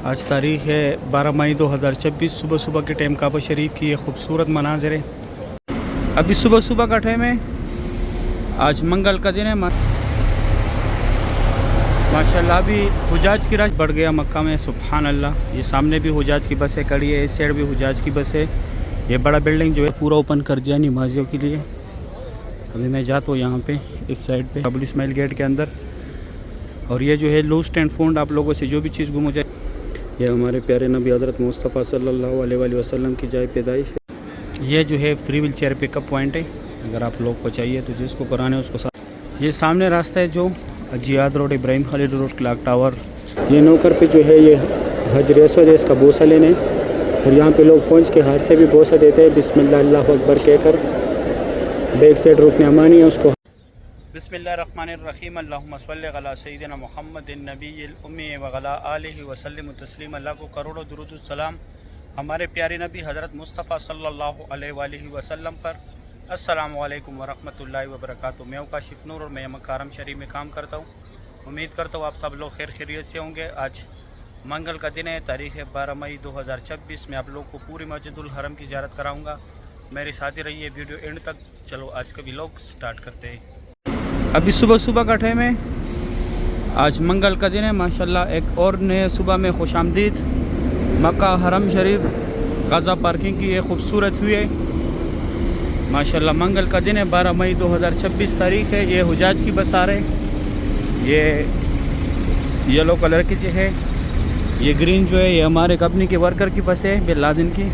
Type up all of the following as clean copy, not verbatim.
आज तारीख़ है 12 मई 2026। सुबह सुबह के टाइम काबा शरीफ की ये खूबसूरत मनाज़र है। अभी सुबह सुबह का टाइम है। आज मंगल का दिन है। माशाल्लाह अभी हुजाज की रश बढ़ गया मक्का में। सुभान अल्लाह। ये सामने भी हुजाज की बसें खड़ी है, इस साइड भी हुजाज की बस है। ये बड़ा बिल्डिंग जो है पूरा ओपन कर दिया नमाजियों के लिए। अभी मैं जाता हूँ यहाँ पे इस साइड पे अबुल इस्माइल गेट के अंदर। और ये जो है लूस्ट एंड फाउंड, आप लोगों से जो भी चीज़ गुम हो जाए, ये हमारे प्यारे नबी हज़रत मुस्तफ़ा सल्लल्लाहु अलैहि वसल्लम की जाए पैदाइश है। ये जो है free wheel chair pickup point है। अगर आप लोग को चाहिए तो जिसको कराने उसको साथ। ये सामने रास्ता है जो Ziyad road, Ibrahim Khalid road, clock tower. ये नौकर पे जो है ये हजर असवद है, इसका बोसा लेने। और यहाँ पे लोग पहुँच के हाथ से भी बोसा देते हैं बिस्मिल्लाह अल्लाहु अकबर कहकर। बैक साइड रुकने अमानी है उसको। बिस्मिल्लाहिर्रहमानिर्रहीम। अल्लाहुम्मा सल्लि अला सय्यिदिना मुहम्मदिन नबिय्यिल उम्मी व अला आलिहि व सल्लिम तस्लीमा। अल्लाह को करोड़ों दुरूद सलाम हमारे प्यारे नबी हज़रत मुस्तफ़ा सल्लल्लाहु अलैहि वसल्लम पर। अस्सलामु अलैकुम व रहमतुल्लाहि व बरकातुहू। मैं काशिफ नूर और मैं मक्का हरम शरीफ में काम करता हूँ। उम्मीद करता हूँ आप सब लोग खैर खैरियत से होंगे। आज मंगल का दिन है, तारीख़ है 12 मई 2026। मैं आप लोग को पूरी मस्जिदुल हरम की ज़ियारत कराऊँगा। मेरे साथ ही रहिए वीडियो एंड तक। चलो आज का व्लॉग स्टार्ट करते हैं। अभी सुबह सुबह का टाइम है। आज मंगल का दिन है। माशाल्लाह एक और नए सुबह में खुश आमदीद। मक्का हरम शरीफ गाज़ा पार्किंग की ये खूबसूरत हुई है। माशाल्लाह मंगल का दिन है, 12 मई 2026 तारीख़ है। ये हुजाज की बस आ रहे। ये येलो कलर की जो है, ये ग्रीन जो है ये हमारे कंपनी के वर्कर की बस है, बिन लादेन की।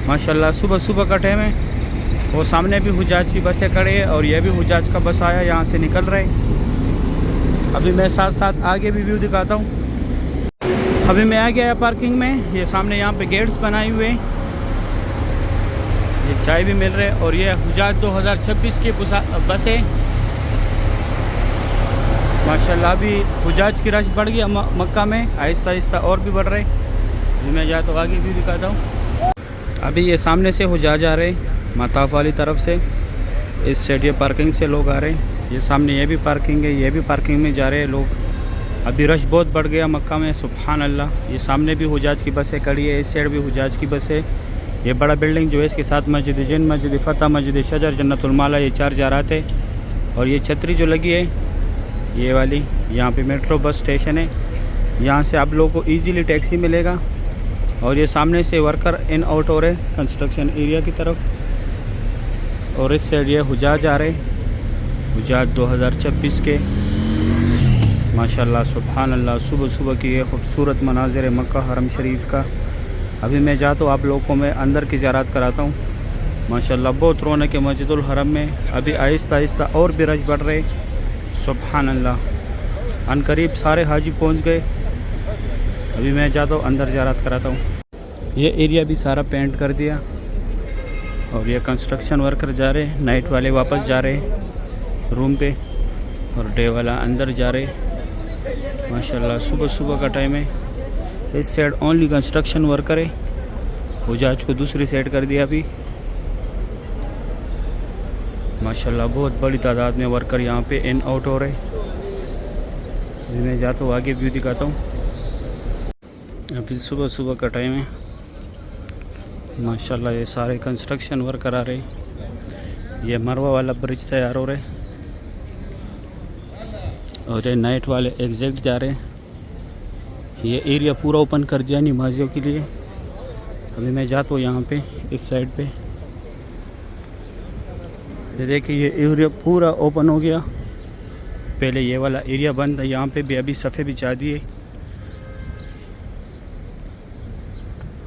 माशाल्लाह सुबह सुबह का टाइम है। वो सामने भी हुजाज की बसें खड़े हैं और ये भी हुजाज का बस आया, यहाँ से निकल रहे। अभी मैं साथ साथ आगे भी व्यू दिखाता हूँ। अभी मैं आ गया पार्किंग में। ये सामने यहाँ पे गेट्स बनाए हुए हैं, ये चाय भी मिल रहे हैं। और ये हुजाज 2026 की बस है। माशाल्लाह अभी हुजाज की रश बढ़ गया मक्का में, आहिस्ता आहिस्ता और भी बढ़ रहे। अभी मैं जाता तो आगे भी दिखाता हूँ। अभी ये सामने से हुजाज आ रहे माताफ वाली तरफ से, इस साइड ये पार्किंग से लोग आ रहे हैं। ये सामने ये भी पार्किंग है, ये भी पार्किंग में जा रहे हैं लोग। अभी रश बहुत बढ़ गया मक्का में। सुभान अल्लाह। ये सामने भी हुजाज की बसें खड़ी है, इस साइड भी हुजाज की बस है। ये बड़ा बिल्डिंग जो है, इसके साथ मस्जिद जिन, मस्जिद फ़तह, मस्जिद शजर, जन्नतुल माला, ये चार जारात है। और ये छतरी जो लगी है ये वाली, यहाँ पे मेट्रो बस स्टेशन है। यहाँ से आप लोगों को इजीली टैक्सी मिलेगा। और ये सामने से वर्कर इन आउट हो रहे कंस्ट्रक्शन एरिया की तरफ। और इस साइड ये हुजाज आ रहे, हुजाज 2026 के। माशाल्लाह सुभान अल्लाह। सुबह सुबह की ये खूबसूरत मनाज़िर है मक्का हरम शरीफ का। अभी मैं जाता हूँ आप लोगों को मैं अंदर की ज़ियारत कराता हूँ। माशाल्लाह बहुत रौनक है मस्जिदुल हरम में। अभी आहिस्ता आहिस्ता और भी रश बढ़ रहे। सुभान अल्लाह। अनकरीब सारे हाजी पहुँच गए। अभी मैं जाता हूँ अंदर ज़ियारत कराता हूँ। ये एरिया भी सारा पेंट कर दिया। और ये कंस्ट्रक्शन वर्कर जा रहे, नाइट वाले वापस जा रहे रूम पे, और डे वाला अंदर जा रहे। माशाल्लाह सुबह सुबह का टाइम है। इस साइड ओनली कंस्ट्रक्शन वर्कर है, हुजाज को दूसरी साइड कर दिया अभी। माशाल्लाह बहुत बड़ी तादाद में वर्कर यहाँ पे इन आउट हो रहे। अभी मैं जाता हूँ आगे व्यू दिखाता हूँ। अभी सुबह सुबह का टाइम है। माशाल्लाह ये सारे कंस्ट्रक्शन वर्कर आ रहे। ये मरवा वाला ब्रिज तैयार हो रहे और ये नाइट वाले एग्जैक्ट जा रहे। ये एरिया पूरा ओपन कर दिया नमाजियों के लिए। अभी मैं जाता हूँ यहाँ पे इस साइड पे। ये देखिए ये एरिया पूरा ओपन हो गया। पहले ये वाला एरिया बंद है, यहाँ पे भी अभी सफ़े बिछा दिए।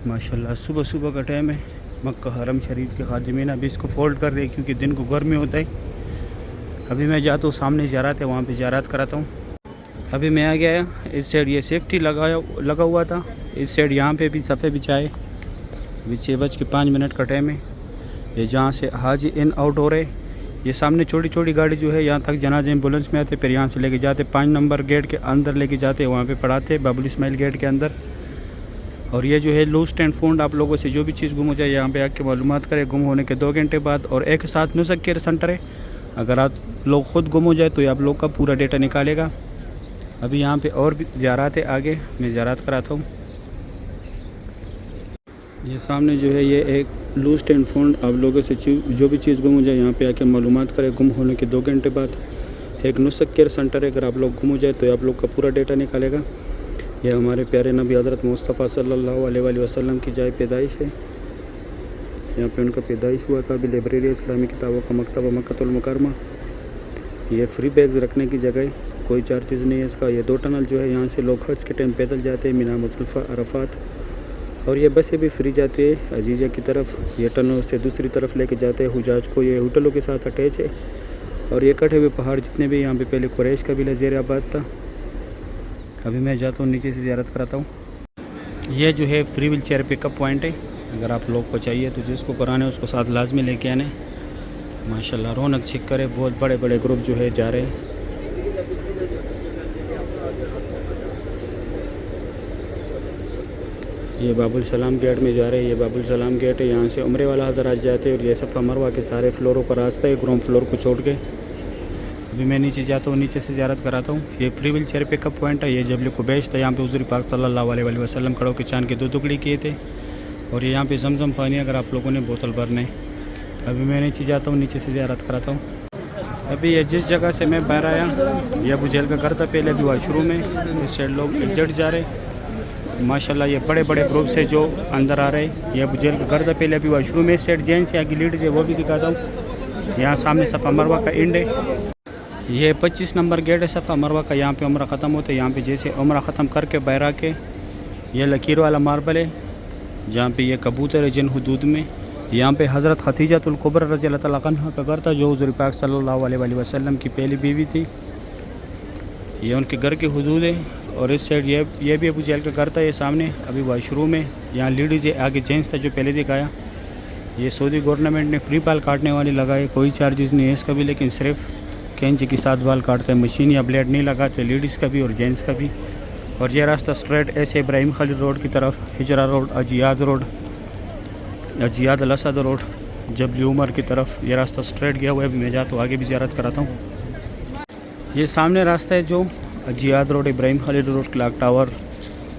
माशाल्लाह सुबह सुबह का टाइम है। मक्का हरम शरीफ के खादिमीन अभी इसको फोल्ड कर रहे क्योंकि दिन को गर्मी होता है। अभी मैं जाता हूँ सामने ज़ियारत है, वहाँ पे ज़ियारत कराता हूँ। अभी मैं आ गया। इस साइड ये सेफ्टी लगा हुआ था, इस साइड यहाँ पे भी सफ़े बिछाए। अभी 6:05 का टाइम है। ये जहाँ से हाजी इन आउट हो रहे। ये सामने छोटी छोटी गाड़ी जो है यहाँ तक जनाजे एम्बुलेंस में आते, फिर यहाँ से लेके जाते 5 नंबर गेट के अंदर लेके जाते, वहाँ पे पढ़ाते अबुल इस्माइल गेट के अंदर। और ये जो है लूस्ट एंड फाउंड, आप लोगों से जो भी चीज़ गुम हो जाए यहाँ पे आके मालूमात करें गुम होने के 2 घंटे बाद। और एक साथ मुज़क्किर सेंटर है, अगर आप लोग ख़ुद गुम हो जाए तो ये आप लोग का पूरा डेटा निकालेगा। अभी यहाँ पे और भी ज़ियारत है, आगे मैं ज़ियारत कराता हूँ। ये सामने जो है ये एक लूस्ट एंड फाउंड, आप लोगों से जो भी चीज़ गुम हो जाए यहाँ पे आके मालूमात करें। गुम होने के 2 घंटे बाद एक नुस्ख केयर सेंटर है, अगर आप लोग गुम हो जाए तो आप लोग का पूरा डेटा निकालेगा। ये हमारे प्यारे नबी हज़रत मुस्तफ़ा सल्लल्लाहु अलैहि वसल्लम की जाए पैदाइश है। यहाँ पे उनका पैदाइश हुआ था। अभी लाइब्रेरी इस्लामी किताबों का मकतबा मक्कतुल मुकरमा। ये फ्री बैग्स रखने की जगह, कोई चार्जेस नहीं है इसका। ये 2 टनल जो है यहाँ से लोग हज के टाइम पैदल जाते हैं, मिना मुज़दलिफ़ा अरफात, और ये बसें भी फ्री जाती है अजीज़ा की तरफ। ये टनल से दूसरी तरफ लेके जाते हैं हुजाज को। ये होटलों के साथ अटैच है। और ये कटे हुए पहाड़ जितने भी यहाँ पे पहले कुरैश कबीला ज़ेर आबाद था। अभी मैं जाता हूँ नीचे से ज़ियारत कराता हूँ। ये जो है free wheel chair pickup point है, अगर आप लोग को चाहिए तो जिसको कराना है उसको साथ लाजमी लेके आने। माशाल्लाह रौनक चेक करे, बहुत बड़े बड़े ग्रुप जो है जा रहे हैं। ये बाबुल सलाम गेट में जा रहे हैं। ये बाबुल सलाम गेट है, यहाँ से उम्रे वाला हज़रात जाते हैं। और ये सफ़ा मरवा के सारे फ्लोरों पर रास्ता है, ग्राउंड फ्लोर को छोड़ के। अभी मैं नीचे जाता हूँ, नीचे से ज़ियारत कराता हूँ। ये free wheel chair pickup point है। ये जबल कुबैश था, यहाँ पे हुज़ूर पाक सल्लल्लाहु अलैहि वसल्लम खड़ों के चांद के 2 टुकड़े किए थे। और ये यहाँ पे जमजम पानी अगर आप लोगों ने बोतल भरने। अभी मैं नीचे जाता हूँ, नीचे से ज़ियारत कराता हूँ। अभी ये जिस जगह से मैं बाहर आया, ये अबू जहल का घर था पहले, अभी वॉशरूम में इस साइड लोग एग्जिट जा रहे। माशाल्लाह ये बड़े बड़े ग्रुप से जो अंदर आ रहे हैं। ये अबू जहल का घर था पहले, अभी वॉशरूम में। इस साइड जेंट्स या की लीड से वो भी दिखाता हूँ। यहाँ सामने सफ़ा मरवा का एंड है। ये 25 नंबर गेट है सफ़ा मरवा का। यहाँ पे उम्रा ख़त्म होता है। यहाँ पे जैसे उम्रा ख़त्म करके बाहर आके ये लकीर वाला मार्बल है, जहाँ पे ये कबूतर है जिन हदूद में। यहाँ पे हज़रत खदीजतुल कुबरा रज़ी अल्लाह तआला अन्हा का घर था, जो हुज़ूर पाक सल्लल्लाहु अलैहि वसल्लम की पहली बीवी थी। ये उनके घर की हदूद है। और इस साइड ये भी अबू जहल का घर था। ये सामने अभी वॉशरूम है। यहाँ लेडीज़ है, आगे जेंट्स था जो पहले दिखाया। ये सऊदी गवर्नमेंट ने फ्री बाल काटने वाली लगाए, कोई चार्जेस नहीं है इसका भी, लेकिन सिर्फ कैंची के साथ बाल काटते हैं, मशीन या ब्लेड नहीं लगाते, लेडीज़ का भी और जेंट्स का भी। और ये रास्ता स्ट्रेट ऐसे इब्राहिम खलील रोड की तरफ, हिजरा रोड, अजियाद रोड, अजियाद अलअसद रोड, जबल उमर की तरफ ये रास्ता स्ट्रेट गया हुआ है। अभी मैं जाता हूँ, आगे भी ज़ियारत कराता हूँ। ये सामने रास्ता है जो Ajyad road, Ibrahim Khalil road, clock tower,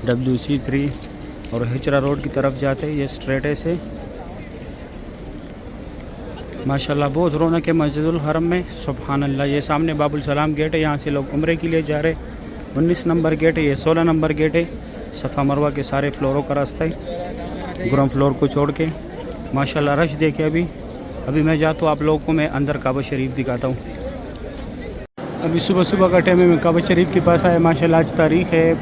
WC3 और हिजरा रोड की तरफ जाते हैं। ये स्ट्रेट ऐसे माशाल्लाह बहुत रौनक है मस्जिदुल हरम में, सुभान अल्लाह। ये सामने बाबुल सलाम गेट है, यहाँ से लोग उम्रे के लिए जा रहे हैं। 19 नंबर गेट है। ये 16 नंबर गेट है। सफ़ा मरवा के सारे फ्लोरों का रास्ता है, ग्राउंड फ्लोर को छोड़ के। माशाल्लाह रश देखे। अभी मैं जाता हूँ, आप लोगों को मैं अंदर काबा शरीफ दिखाता हूँ। अभी सुबह सुबह का टाइम है, मैं काबा शरीफ के पास आया। माशाल्लाह आज तारीख़ है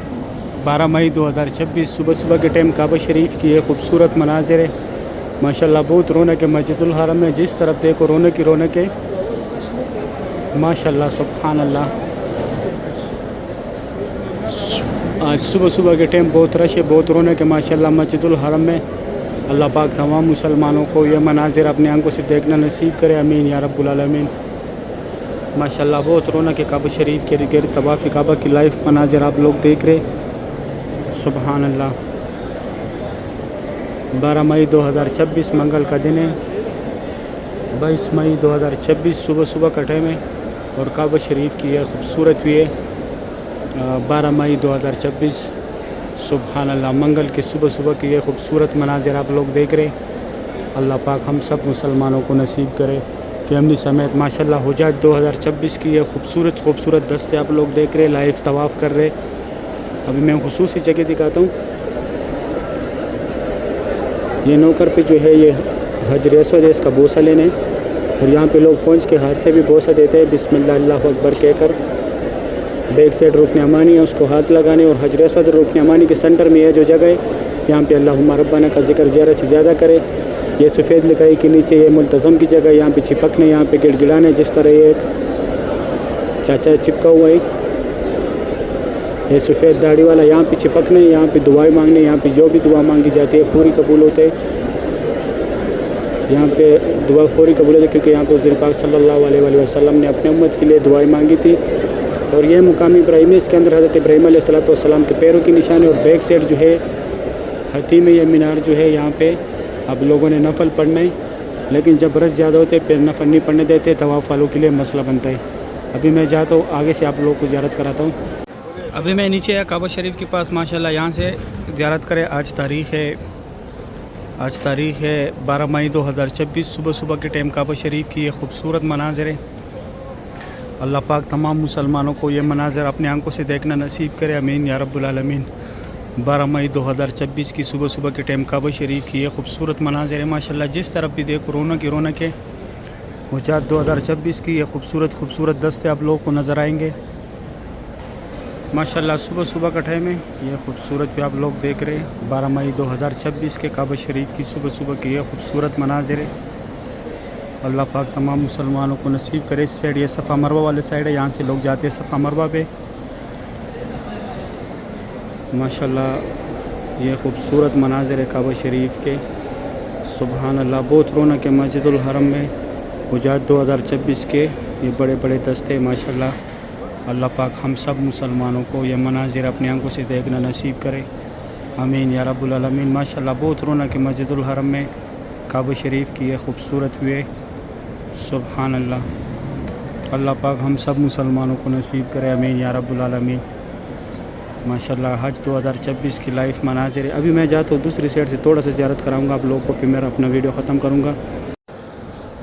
12 मई 2026। सुबह सुबह के टाइम काबा शरीफ की ये खूबसूरत मनाजिर है। माशाल्लाह बहुत रौनक है मस्जिदुल हरम में, जिस तरफ देखो रौनक ही रौनक है। माशाल्लाह सुभान अल्लाह। आज सुबह सुबह के टाइम बहुत रश है, बहुत रौनक है माशाल्लाह मस्जिदुल हरम में। अल्लाह पाक तमाम मुसलमानों को ये मनाजिर अपने आंखों से देखना नसीब करे, आमीन या रब्बुल आलमीन। माशाल्लाह बहुत रौनक है काबा शरीफ के गिर्द। तवाफ़ काबा की लाइव मनाजिर आप लोग देख रहे, सुभान अल्लाह। 12 मई 2026 मंगल का दिन है। 22 मई 2026 सुबह सुबह का टाइम है। और काबा शरीफ की यह खूबसूरत भी है 12 मई 2026 सुभान अल्लाह। मंगल के सुबह सुबह की ये खूबसूरत मनाजिर आप लोग देख रहे। अल्लाह पाक हम सब मुसलमानों को नसीब करे फैमिली समेत। माशाल्लाह हुजाज 2026 की ये खूबसूरत दस्ते आप लोग देख रहे, लाइव तवाफ़ कर रहे। अभी मैं खुसूसी जगह दिखाता हूँ। ये नौकर पे जो है ये हजर असवद है, इसका बोसा लेने। और यहाँ पे लोग पहुँच के हाथ से भी बोसा देते हैं, बिस्मिल्लाह अल्लाहु अकबर कहकर। बैक साइड रुकन अमानी है, उसको हाथ लगाने। और हजर असवद रुकन अमानी के सेंटर में यह जो जगह है, यहाँ पे अल्लाहुम्मा रब्बाना का जिक्र ज़्यादा से ज़्यादा करे। ये सफ़ेद लिखाई के नीचे ये मुल्तज़म की जगह, यहाँ पे चिपकने, यहाँ पे गिड़गिड़ाने। जिस तरह ये एक चाचा चिपका हुआ है, ये सफ़ेद दाढ़ी वाला, यहाँ पे चिपकने, यहाँ पे दुआएं मांगने। यहाँ पे जो भी दुआ मांगी जाती है फौरी कबूल होते हैं। यहाँ पे दुआ फौरी कबूल होती है, क्योंकि यहाँ पे हुज़ूर पाक सल्लल्लाहु अलैहि वसल्लम ने अपने उम्मत के लिए दुआएं मांगी थी। और ये मुकामी इब्राहिम है, इसके अंदर हज़रत इब्राहीम अलैहिस्सलाम के पैरों की निशान है। और बैक साइड जो है हती में ये मीनार जो है, यहाँ पे अब लोगों ने नफल पढ़ना है, लेकिन जब रश ज़्यादा होते हैं फिर नफल नहीं पढ़ने देते, तवाफ़ वालों के लिए मसला बनता है। अभी मैं जाता हूँ, आगे से आप लोगों को ज़ियारत कराता हूँ। अभी मैं नीचे है काबा शरीफ के पास माशाल्लाह, यहाँ से ज़ियारत करें। आज तारीख़ है 12 मई 2026। सुबह सुबह के टाइम काबा शरीफ की ये खूबसूरत मनाज़र है। अल्लाह पाक तमाम मुसलमानों को ये मनाज़र अपनी आंखों से देखना नसीब करे, आमीन या रब्बुल आलमीन। 12 मई 2026 की सुबह सुबह के टाइम काबा शरीफ की ये खूबसूरत मनाज़र है माशाल्लाह। जिस तरफ भी देखो रौनक ही रौनक है। हुजात 2026 की ये खूबसूरत दस्ते आप लोगों को नज़र आएंगे माशाल्लाह। सुबह सुबह का टाइम है, ये खूबसूरत भी आप लोग देख रहे हैं। 12 मई 2026 के काबा शरीफ की सुबह सुबह की ये खूबसूरत मनाज़र है। अल्लाह पाक तमाम मुसलमानों को नसीब करे। इस साइड ये सफ़ा मरवा वाले साइड है, यहाँ से लोग जाते हैं सफ़ा मरवा पे माशाल्लाह। ये खूबसूरत मनाज़र है काबा शरीफ के, सुबहान अल्लाह। बहुत रौनक है मस्जिदुल हरम में। हुजात 2026 के ये बड़े बड़े दस्ते माशाल्लाह। अल्लाह पाक हम सब मुसलमानों को ये मनाज़िर अपनी आंखों से देखना नसीब करे, आमीन या रब्बुल आलमीन। माशाल्लाह बहुत रौनक है मस्जिदुल हरम में। काबा शरीफ की ये खूबसूरत व्यू, सुबहान अल्लाह। अल्लाह पाक हम सब मुसलमानों को नसीब करे, आमीन या रब्बुल आलमीन। माशाल्लाह हज 2026 की लाइव मनाज़िर है। अभी मैं जाता हूँ दूसरी साइड से, थोड़ा सा ज़ियारत कराऊँगा आप लोगों को, फिर मैं अपना वीडियो ख़त्म करूँगा।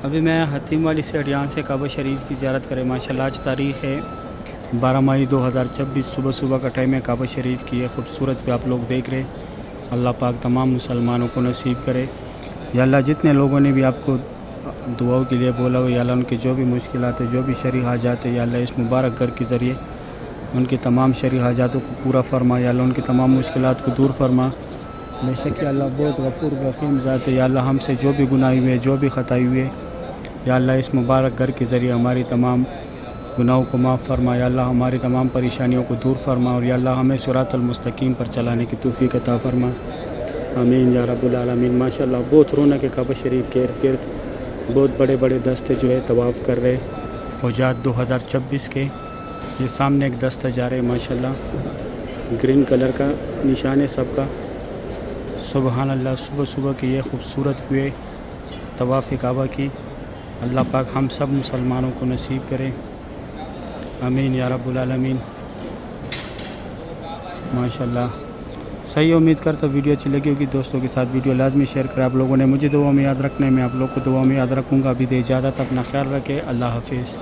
अभी मैं हतीम वाली साइड यहाँ से काबा शरीफ की ज़ियारत करें माशाल्लाह। आज तारीख़ है 12 मई 2026। सुबह सुबह का टाइम है। काबा शरीफ की ये खूबसूरत भी आप लोग देख रहे हैं। अल्लाह पाक तमाम मुसलमानों को नसीब करे या अल्लाह। जितने लोगों ने भी आपको दुआओं के लिए बोला हो या अल्लाह, उनकी जो भी मुश्किलात है, जो भी शरई हाजात है या अल्लाह, इस मुबारक घर के ज़रिए उनकी तमाम शरई हाजातों को पूरा फरमा या अल्लाह, उनकी तमाम मुश्किलात को दूर फरमा। बेशक अल्लाह बहुत गफूर रहीम ज़ात है या अल्लाह। हमसे जो भी गुनाह हुए, जो भी ख़ताई हुए या अल्लाह, इस मुबारक घर के ज़रिए हमारी तमाम गुनाहों को माफ़ फरमा या अल्लाह। हमारी तमाम परेशानियों को दूर फरमा और या अल्लाह हमें सिरातुल मुस्तकीम पर चलाने की तौफीक अता फरमा, आमीन या रब्बुल आलमीन। माशाल्लाह बहुत रौनक है काबा शरीफ के इर्द गिर्द। बहुत बड़े बड़े दस्ते जो है तवाफ़ कर रहे हुजात 2026 के। ये सामने एक दस्ता जा रहे माशाल्लाह, ग्रीन कलर का निशान है सबका, सुबहान अल्लाह। सुबह सुबह की ये खूबसूरत हुए तवाफ़ काबा की। अल्लाह पाक हम सब मुसलमानों को नसीब करे, आमीन या रब्बुल आलमीन। माशाल्लाह सही। उम्मीद करता वीडियो अच्छी लगी होगी। दोस्तों के साथ वीडियो लाजमी शेयर करें। आप लोगों ने मुझे दुआ में याद रखना है, मैं आप लोग को दुआ में याद रखूँगा। अभी दे इजाज़त, अपना ख्याल रखें। अल्लाह हाफिज़।